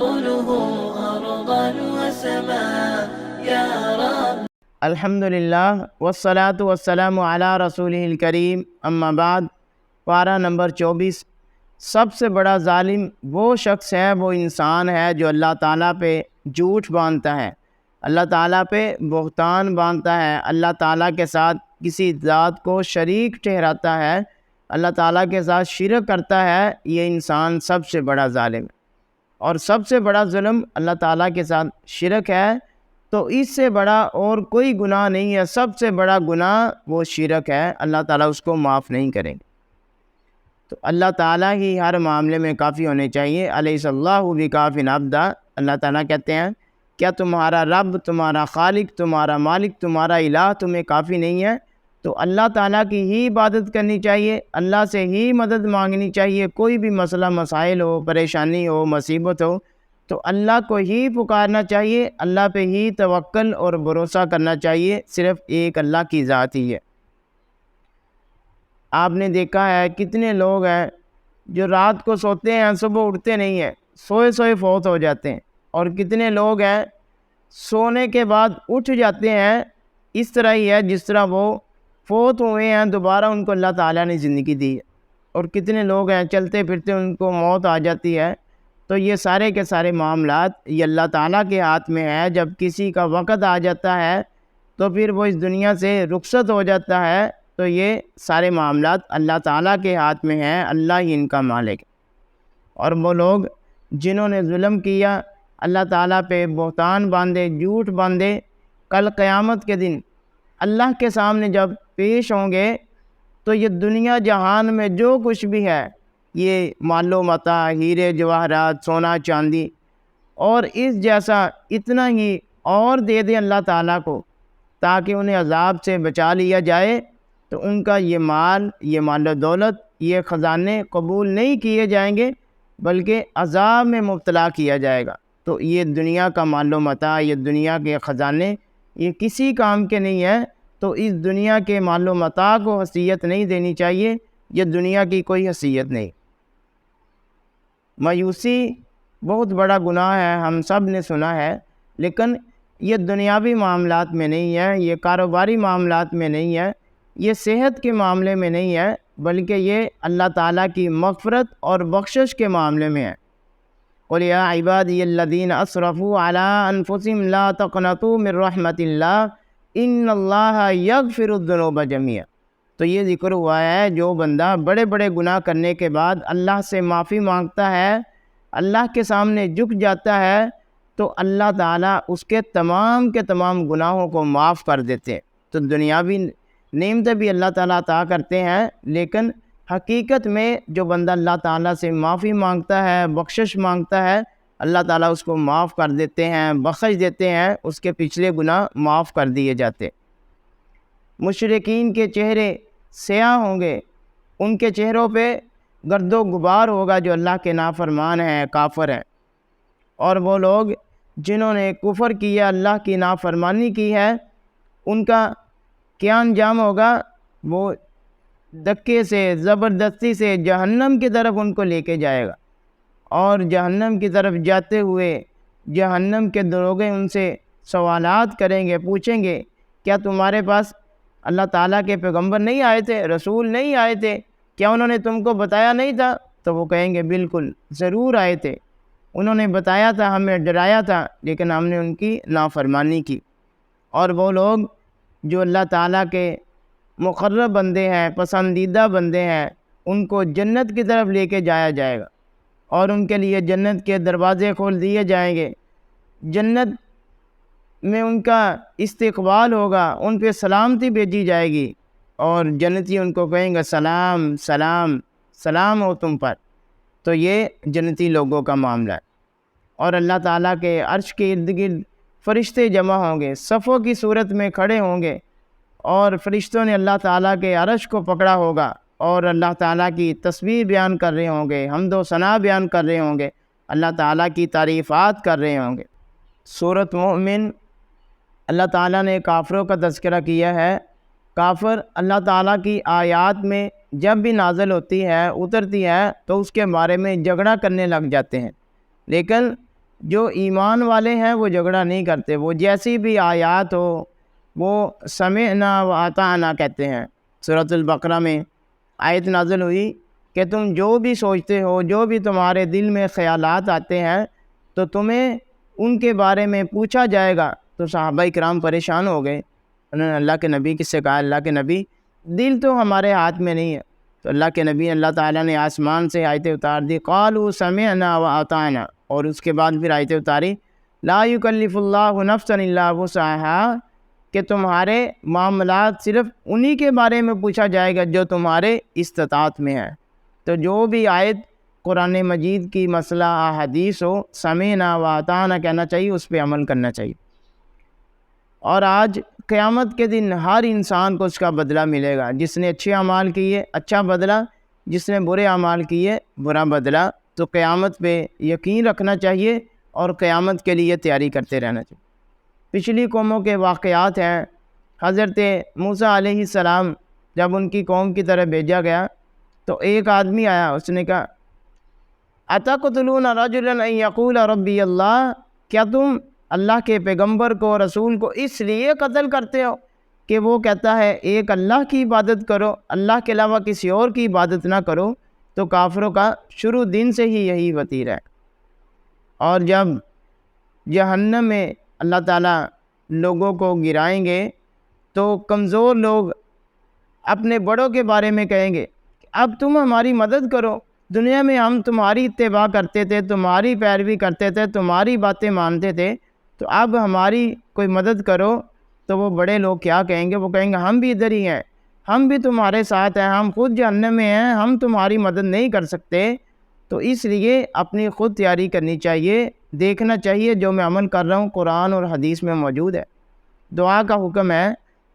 ينقله أرضا وسماء يا رب. الحمدللہ والصلاة والسلام علی رسولہ الکریم، اما بعد۔ پارہ نمبر 24۔ سب سے بڑا ظالم وہ شخص ہے، وہ انسان ہے جو اللہ تعالیٰ پہ جھوٹ باندھتا ہے، اللہ تعالیٰ پہ بہتان باندھتا ہے، اللہ تعالیٰ کے ساتھ کسی ذات کو شریک ٹھہراتا ہے، اللہ تعالیٰ کے ساتھ شرک کرتا ہے۔ یہ انسان سب سے بڑا ظالم ہے، اور سب سے بڑا ظلم اللہ تعالیٰ کے ساتھ شرک ہے۔ تو اس سے بڑا اور کوئی گناہ نہیں ہے، سب سے بڑا گناہ وہ شرک ہے، اللہ تعالیٰ اس کو معاف نہیں کریں گے۔ تو اللہ تعالیٰ ہی ہر معاملے میں کافی ہونے چاہیے۔ الیس اللہ بکاف عبدا، اللہ تعالیٰ کہتے ہیں کیا تمہارا رب، تمہارا خالق، تمہارا مالک، تمہارا الہ تمہیں کافی نہیں ہے؟ تو اللہ تعالیٰ کی ہی عبادت کرنی چاہیے، اللہ سے ہی مدد مانگنی چاہیے۔ کوئی بھی مسئلہ مسائل ہو، پریشانی ہو، مصیبت ہو، تو اللہ کو ہی پکارنا چاہیے، اللہ پہ ہی توکل اور بھروسہ کرنا چاہیے۔ صرف ایک اللہ کی ذات ہی ہے۔ آپ نے دیکھا ہے کتنے لوگ ہیں جو رات کو سوتے ہیں، صبح اٹھتے نہیں ہیں، سوئے سوئے فوت ہو جاتے ہیں، اور کتنے لوگ ہیں سونے کے بعد اٹھ جاتے ہیں، اس طرح ہی ہے جس طرح وہ فوت ہوئے ہیں، دوبارہ ان کو اللہ تعالیٰ نے زندگی دی ہے۔ اور کتنے لوگ ہیں چلتے پھرتے ان کو موت آ جاتی ہے۔ تو یہ سارے کے سارے معاملات یہ اللہ تعالیٰ کے ہاتھ میں ہے۔ جب کسی کا وقت آ جاتا ہے تو پھر وہ اس دنیا سے رخصت ہو جاتا ہے۔ تو یہ سارے معاملات اللہ تعالیٰ کے ہاتھ میں ہیں، اللہ ہی ان کا مالک ہے۔ اور وہ لوگ جنہوں نے ظلم کیا، اللہ تعالیٰ پہ بہتان باندھے، جھوٹ باندھے، کل قیامت کے دن اللہ کے سامنے جب پیش ہوں گے تو یہ دنیا جہان میں جو کچھ بھی ہے، یہ مال و متاع، ہیرے جواہرات، سونا چاندی اور اس جیسا اتنا ہی اور دے دیں اللہ تعالیٰ کو تاکہ انہیں عذاب سے بچا لیا جائے، تو ان کا یہ مال و دولت، یہ خزانے قبول نہیں کیے جائیں گے بلکہ عذاب میں مبتلا کیا جائے گا۔ تو یہ دنیا کا مال و متاع، یہ دنیا کے خزانے، یہ کسی کام کے نہیں ہے۔ تو اس دنیا کے مال و متاع کو حیثیت نہیں دینی چاہیے، یہ دنیا کی کوئی حیثیت نہیں۔ مایوسی بہت بڑا گناہ ہے، ہم سب نے سنا ہے، لیکن یہ دنیاوی معاملات میں نہیں ہے، یہ کاروباری معاملات میں نہیں ہے، یہ صحت کے معاملے میں نہیں ہے، بلکہ یہ اللہ تعالیٰ کی مغفرت اور بخشش کے معاملے میں ہے۔ قُلْ يَا عِبَادِيَ الَّذِينَ أَسْرَفُوا عَلَىٰ أَنفُسِهِمْ لَا تَقْنَطُوا مِن رَحْمَةِ اللَّهِ إِنَّ اللَّهَ يَغْفِرُ الذُّنُوبَ جَمِيعًا۔ تو یہ ذکر ہوا ہے جو بندہ بڑے بڑے گناہ کرنے کے بعد اللہ سے معافی مانگتا ہے، اللہ کے سامنے جھک جاتا ہے، تو اللہ تعالیٰ اس کے تمام گناہوں کو معاف کر دیتے ہیں۔ تو دنیاوی نعمتیں بھی اللہ تعالیٰ عطا کرتے ہیں، لیکن حقیقت میں جو بندہ اللہ تعالیٰ سے معافی مانگتا ہے، بخشش مانگتا ہے، اللہ تعالیٰ اس کو معاف کر دیتے ہیں، بخش دیتے ہیں، اس کے پچھلے گناہ معاف کر دیے جاتے۔ مشرکین کے چہرے سیاہ ہوں گے، ان کے چہروں پہ گرد و غبار ہوگا جو اللہ کے نافرمان ہیں، کافر ہیں۔ اور وہ لوگ جنہوں نے کفر کیا، اللہ کی نافرمانی کی ہے، ان کا کیا انجام ہوگا؟ وہ دھکے سے، زبردستی سے جہنم کی طرف ان کو لے کے جائے گا، اور جہنم کی طرف جاتے ہوئے جہنم کے دروغے ان سے سوالات کریں گے، پوچھیں گے کیا تمہارے پاس اللہ تعالیٰ کے پیغمبر نہیں آئے تھے، رسول نہیں آئے تھے؟ کیا انہوں نے تم کو بتایا نہیں تھا؟ تو وہ کہیں گے بالکل ضرور آئے تھے، انہوں نے بتایا تھا، ہمیں ڈرایا تھا، لیکن ہم نے ان کی نافرمانی کی۔ اور وہ لوگ جو اللہ تعالیٰ کے مقرب بندے ہیں، پسندیدہ بندے ہیں، ان کو جنت کی طرف لے کے جایا جائے گا، اور ان کے لیے جنت کے دروازے کھول دیے جائیں گے، جنت میں ان کا استقبال ہوگا، ان پہ سلامتی بھیجی جائے گی، اور جنتی ان کو کہیں گے سلام سلام سلام ہو تم پر۔ تو یہ جنتی لوگوں کا معاملہ ہے۔ اور اللہ تعالیٰ کے عرش کے ارد گرد فرشتے جمع ہوں گے، صفوں کی صورت میں کھڑے ہوں گے، اور فرشتوں نے اللہ تعالیٰ کے عرش کو پکڑا ہوگا، اور اللہ تعالیٰ کی تسبیح بیان کر رہے ہوں گے، حمد و ثنا بیان کر رہے ہوں گے، اللہ تعالیٰ کی تعریفات کر رہے ہوں گے۔ سورۃ مومن، اللہ تعالیٰ نے کافروں کا تذکرہ کیا ہے۔ کافر اللہ تعالیٰ کی آیات میں جب بھی نازل ہوتی ہے، اترتی ہے، تو اس کے بارے میں جھگڑا کرنے لگ جاتے ہیں، لیکن جو ایمان والے ہیں وہ جھگڑا نہیں کرتے، وہ جیسی بھی آیات ہو وہ سمعنا و اطعنا کہتے ہیں۔ سورۃ البقرہ میں آیت نازل ہوئی کہ تم جو بھی سوچتے ہو، جو بھی تمہارے دل میں خیالات آتے ہیں تو تمہیں ان کے بارے میں پوچھا جائے گا۔ تو صحابہ کرام پریشان ہو گئے، انہوں نے اللہ کے نبی کس سے کہا، اللہ کے نبی دل تو ہمارے ہاتھ میں نہیں ہے۔ تو اللہ کے نبی اللہ تعالیٰ نے آسمان سے آیتیں اتار دی، قالوا سمعنا و اطعنا، اور اس کے بعد پھر آیتیں اتاری لا یکلف اللہ نفسا الا وسعها، کہ تمہارے معاملات صرف انہی کے بارے میں پوچھا جائے گا جو تمہارے استطاعت میں ہے۔ تو جو بھی آیت قرآن مجید کی مسئلہ احادیث ہو، سمعنا و اطعنا کہنا چاہیے، اس پہ عمل کرنا چاہیے۔ اور آج قیامت کے دن ہر انسان کو اس کا بدلہ ملے گا، جس نے اچھے اعمال کیے اچھا بدلہ، جس نے برے اعمال کیے برا بدلہ۔ تو قیامت پہ یقین رکھنا چاہیے اور قیامت کے لیے تیاری کرتے رہنا چاہیے۔ پچھلی قوموں کے واقعات ہیں، حضرت موسیٰ علیہ السلام جب ان کی قوم کی طرف بھیجا گیا تو ایک آدمی آیا، اس نے کہا اتقتلون رجلا ان یقول ربی اللہ، کیا تم اللہ کے پیغمبر کو، رسول کو اس لیے قتل کرتے ہو کہ وہ کہتا ہے ایک اللہ کی عبادت کرو، اللہ کے علاوہ کسی اور کی عبادت نہ کرو؟ تو کافروں کا شروع دن سے ہی یہی وتیرہ ہے۔ اور جب جہنم میں اللہ تعالیٰ لوگوں کو گرائیں گے تو کمزور لوگ اپنے بڑوں کے بارے میں کہیں گے اب تم ہماری مدد کرو، دنیا میں ہم تمہاری اتباع کرتے تھے، تمہاری پیروی کرتے تھے، تمہاری باتیں مانتے تھے، تو اب ہماری کوئی مدد کرو۔ تو وہ بڑے لوگ کیا کہیں گے؟ وہ کہیں گے ہم بھی ادھر ہی ہیں، ہم بھی تمہارے ساتھ ہیں، ہم خود جہنم میں ہیں، ہم تمہاری مدد نہیں کر سکتے۔ تو اس لیے اپنی خود تیاری کرنی چاہیے، دیکھنا چاہیے جو میں عمل کر رہا ہوں قرآن اور حدیث میں موجود ہے۔ دعا کا حکم ہے،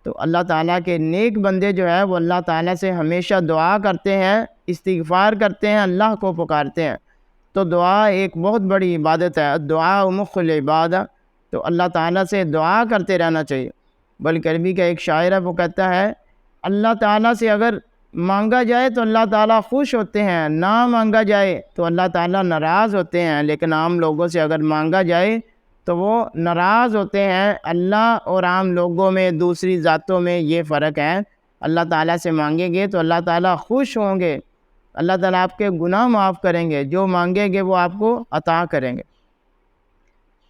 تو اللہ تعالیٰ کے نیک بندے جو ہے وہ اللہ تعالیٰ سے ہمیشہ دعا کرتے ہیں، استغفار کرتے ہیں، اللہ کو پکارتے ہیں۔ تو دعا ایک بہت بڑی عبادت ہے، دعا مخ العبادہ، تو اللہ تعالیٰ سے دعا کرتے رہنا چاہیے۔ بلکہ عربی کا ایک شاعر ہے، وہ کہتا ہے اللہ تعالیٰ سے اگر مانگا جائے تو اللہ تعالیٰ خوش ہوتے ہیں، نہ مانگا جائے تو اللہ تعالیٰ ناراض ہوتے ہیں۔ لیکن عام لوگوں سے اگر مانگا جائے تو وہ ناراض ہوتے ہیں۔ اللہ اور عام لوگوں میں، دوسری ذاتوں میں یہ فرق ہے، اللہ تعالیٰ سے مانگیں گے تو اللہ تعالیٰ خوش ہوں گے، اللہ تعالیٰ آپ کے گناہ معاف کریں گے، جو مانگیں گے وہ آپ کو عطا کریں گے۔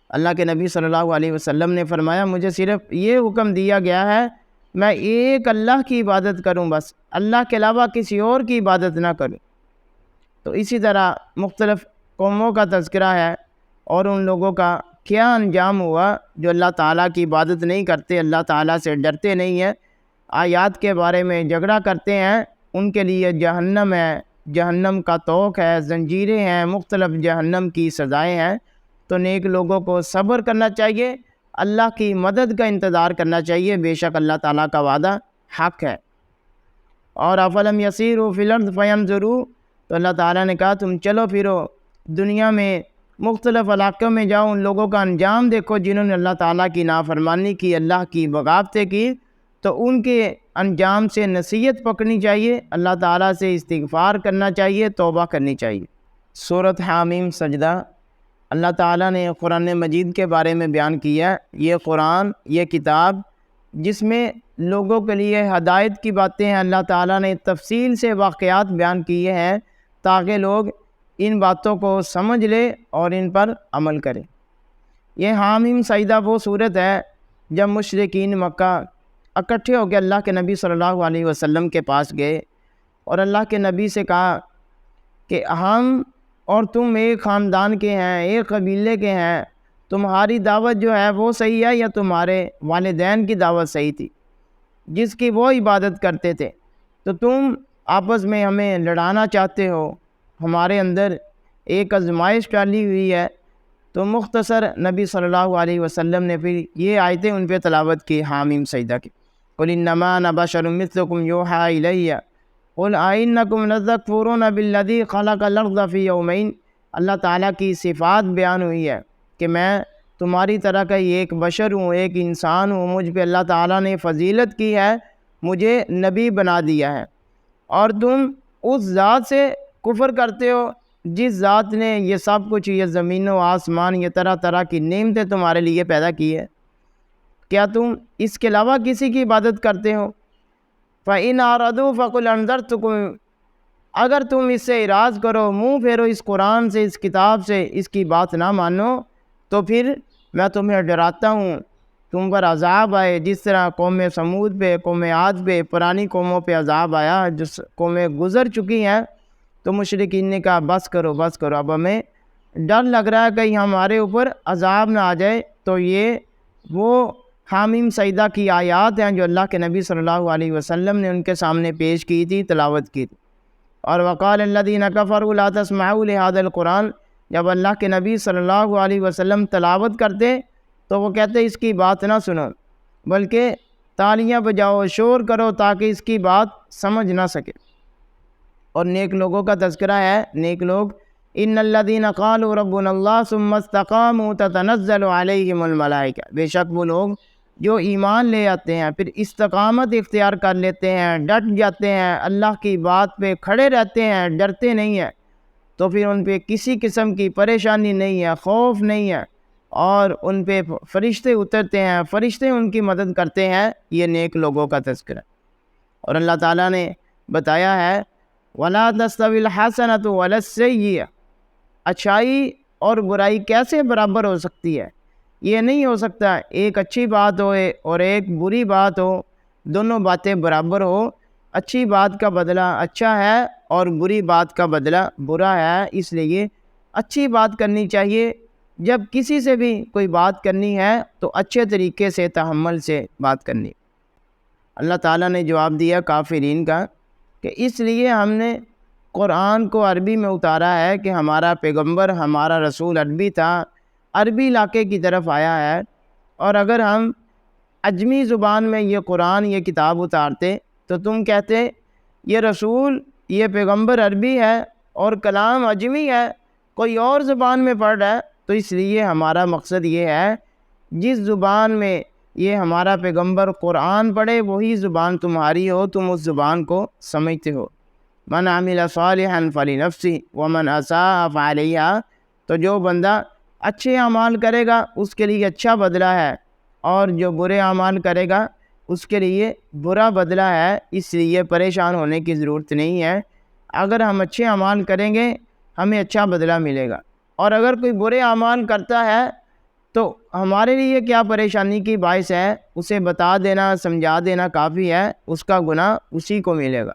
اللہ کے نبی صلی اللہ علیہ وسلم نے فرمایا مجھے صرف یہ حکم دیا گیا ہے میں ایک اللہ کی عبادت کروں، بس اللہ کے علاوہ کسی اور کی عبادت نہ کروں۔ تو اسی طرح مختلف قوموں کا تذکرہ ہے اور ان لوگوں کا کیا انجام ہوا جو اللہ تعالیٰ کی عبادت نہیں کرتے، اللہ تعالیٰ سے ڈرتے نہیں ہیں، آیات کے بارے میں جھگڑا کرتے ہیں، ان کے لیے جہنم ہے، جہنم کا طوق ہے، زنجیریں ہیں، مختلف جہنم کی سزائیں ہیں۔ تو نیک لوگوں کو صبر کرنا چاہیے، اللہ کی مدد کا انتظار کرنا چاہیے، بے شک اللہ تعالیٰ کا وعدہ حق ہے۔ اور افلم یسیروا فی الارض فینظروا، تو اللہ تعالیٰ نے کہا تم چلو پھرو دنیا میں، مختلف علاقوں میں جاؤ، ان لوگوں کا انجام دیکھو جنہوں نے اللہ تعالیٰ کی نافرمانی کی، اللہ کی بغاوتیں کی، تو ان کے انجام سے نصیحت پکڑنی چاہیے، اللہ تعالیٰ سے استغفار کرنا چاہیے، توبہ کرنی چاہیے۔ سورۃ حامیم سجدہ، اللہ تعالیٰ نے قرآن مجید کے بارے میں بیان کیا، یہ قرآن، یہ کتاب جس میں لوگوں کے لیے ہدایت کی باتیں ہیں، اللہ تعالیٰ نے تفصیل سے واقعات بیان کیے ہیں تاکہ لوگ ان باتوں کو سمجھ لے اور ان پر عمل کریں۔ یہ حامیم سجدہ وہ صورت ہے جب مشرکین مکہ اکٹھے ہو کے اللہ کے نبی صلی اللہ علیہ وسلم کے پاس گئے اور اللہ کے نبی سے کہا کہ ہم اور تم ایک خاندان کے ہیں، ایک قبیلے کے ہیں، تمہاری دعوت جو ہے وہ صحیح ہے یا تمہارے والدین کی دعوت صحیح تھی جس کی وہ عبادت کرتے تھے؟ تو تم آپس میں ہمیں لڑانا چاہتے ہو، ہمارے اندر ایک آزمائش ڈالی ہوئی ہے۔ تو مختصر نبی صلی اللہ علیہ وسلم نے پھر یہ آیتیں ان پہ تلاوت کی حامیم سجدہ کی، قُلْ إِنَّمَا أَنَا بَشَرٌ مِثْلُكُمْ يُوحَىٰ إِلَيَّ قُلْ أَئِنَّكُمْ لَتَكْفُرُونَ بِالَّذِي خَلَقَ الْأَرْضَ فِي يَوْمَيْنِ۔ اللہ تعالیٰ کی صفات بیان ہوئی ہے کہ میں تمہاری طرح کا ہی ایک بشر ہوں، ایک انسان ہوں، مجھ پہ اللہ تعالیٰ نے فضیلت کی ہے، مجھے نبی بنا دیا ہے، اور تم اس ذات سے کفر کرتے ہو جس ذات نے یہ سب کچھ، یہ زمین و آسمان، یہ طرح طرح کی نعمتیں تمہارے لیے پیدا کی ہے، کیا تم اس کے علاوہ کسی کی عبادت کرتے ہو؟ فَإِنْ أَعْرَضُوا فَقُلْ أَنذَرْتُكُمْ، اگر تم اس سے اعراض کرو، منہ پھیرو اس قرآن سے، اس کتاب سے، اس کی بات نہ مانو، تو پھر میں تمہیں ڈراتا ہوں تم پر عذاب آئے، جس طرح قوم سمود پہ، قوم عاد پہ، پرانی قوموں پہ عذاب آیا جو قومیں گزر چکی ہیں۔ تو مشرکین نے کہا بس کرو بس کرو، اب ہمیں ڈر لگ رہا ہے کہیں ہمارے اوپر عذاب نہ آ جائے۔ تو یہ وہ حامیم سجدہ کی آیات ہیں جو اللہ کے نبی صلی اللہ علیہ وسلم نے ان کے سامنے پیش کی تھی، تلاوت کی تھی۔ اور وقال الذین کفروا لا تسمعوا لهذا القرآن، جب اللہ کے نبی صلی اللہ علیہ وسلم تلاوت کرتے تو وہ کہتے اس کی بات نہ سنو، بلکہ تالیاں بجاؤ، شور کرو تاکہ اس کی بات سمجھ نہ سکے۔ اور نیک لوگوں کا تذکرہ ہے، نیک لوگ ان الذین قالوا ربنا اللہ ثم استقاموا تتنزل علیہم الملائکہ، بے شک وہ لوگ جو ایمان لے آتے ہیں، پھر استقامت اختیار کر لیتے ہیں، ڈٹ جاتے ہیں، اللہ کی بات پہ کھڑے رہتے ہیں، ڈرتے نہیں ہیں، تو پھر ان پہ کسی قسم کی پریشانی نہیں ہے، خوف نہیں ہے، اور ان پہ فرشتے اترتے ہیں، فرشتے ان کی مدد کرتے ہیں۔ یہ نیک لوگوں کا تذکرہ۔ اور اللہ تعالیٰ نے بتایا ہے وَلَا تَسْتَوِي الْحَسَنَةُ وَلَا السَّيِّئَةُ، اچھائی اور برائی کیسے برابر ہو سکتی ہے؟ یہ نہیں ہو سکتا ایک اچھی بات ہو اور ایک بری بات ہو، دونوں باتیں برابر ہو۔ اچھی بات کا بدلہ اچھا ہے اور بری بات کا بدلہ برا ہے، اس لیے اچھی بات کرنی چاہیے۔ جب کسی سے بھی کوئی بات کرنی ہے تو اچھے طریقے سے، تحمل سے بات کرنی۔ اللہ تعالیٰ نے جواب دیا کافرین کا کہ اس لیے ہم نے قرآن کو عربی میں اتارا ہے کہ ہمارا پیغمبر، ہمارا رسول عربی تھا، عربی علاقے کی طرف آیا ہے، اور اگر ہم عجمی زبان میں یہ قرآن، یہ کتاب اتارتے تو تم کہتے یہ رسول، یہ پیغمبر عربی ہے اور کلام عجمی ہے، کوئی اور زبان میں پڑھ رہا ہے۔ تو اس لیے ہمارا مقصد یہ ہے جس زبان میں یہ ہمارا پیغمبر قرآن پڑھے وہی زبان تمہاری ہو، تم اس زبان کو سمجھتے ہو۔ من عمل صالحا فلنفسہ ومن اساء فعلیہا، تو جو بندہ اچھے اعمال کرے گا اس کے لیے اچھا بدلہ ہے، اور جو برے اعمال کرے گا اس کے لیے برا بدلہ ہے۔ اس لیے پریشان ہونے کی ضرورت نہیں ہے، اگر ہم اچھے اعمال کریں گے ہمیں اچھا بدلہ ملے گا، اور اگر کوئی برے اعمال کرتا ہے تو ہمارے لیے کیا پریشانی کی باعث ہے، اسے بتا دینا، سمجھا دینا کافی ہے، اس کا گناہ اسی کو ملے گا۔